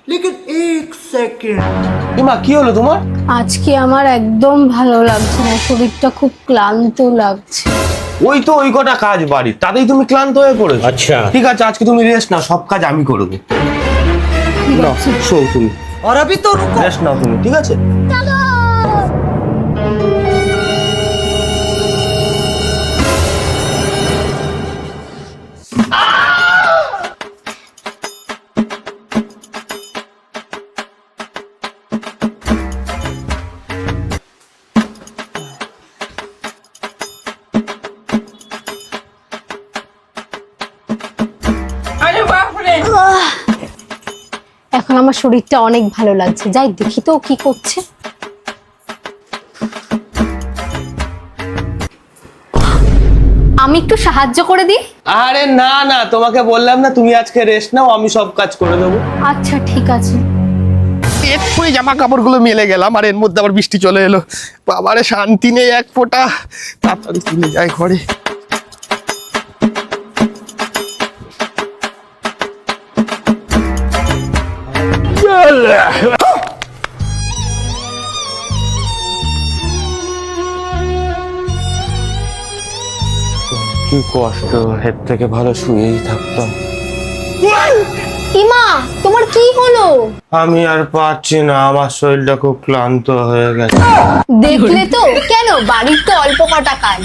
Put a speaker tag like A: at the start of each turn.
A: लेकिन एक सेकंड।
B: ইমা কি হলো তোমার?
C: আজকে আমার একদম ভালো লাগছে না, শরীরটা খুব ক্লান্ত লাগছে।
B: ওই তো ওই কটা কাজ বাড়ি, তাতেই তুমি ক্লান্ত হয়ে পড়েছো।
A: अच्छा
B: ঠিক আছে, আজকে তুমি রেস্ট নাও, সব কাজ আমি করবো।
C: ঠিক
B: নাও,
C: আছে।
B: শোও তুমি,
A: और अभी तो रुको।
B: রেস্ট নাও তুমি, ঠিক আছে?
C: এখন আমার শরীরটা অনেক ভালো লাগছে, যাই দেখি তো ও কি করছে। আমি একটু সাহায্য করে দিই।
B: আরে না না, তোমাকে বললাম না তুমি আজকে রেস্ট নাও, আমি সব কাজ করে দেবো।
C: আচ্ছা ঠিক আছে।
D: এক্ষুনি জামা কাপড়গুলো মেলে গেলাম, আর এর মধ্যে আবার বৃষ্টি চলে এলো। বাবারে শান্তি নেই এক ফোঁটা। তাড়াতাড়ি তুলে যাই ঘরে।
B: কি কষ্ট, এর থেকে ভালো শুয়েই থাকতাম।
C: ইমা, তোমার কি হলো?
B: আমি আর পারছি না, আমার শরীরটা খুব ক্লান্ত হয়ে গেছে।
C: দেখলে তো, কেন বাড়ির তো অল্প কটা কাজ।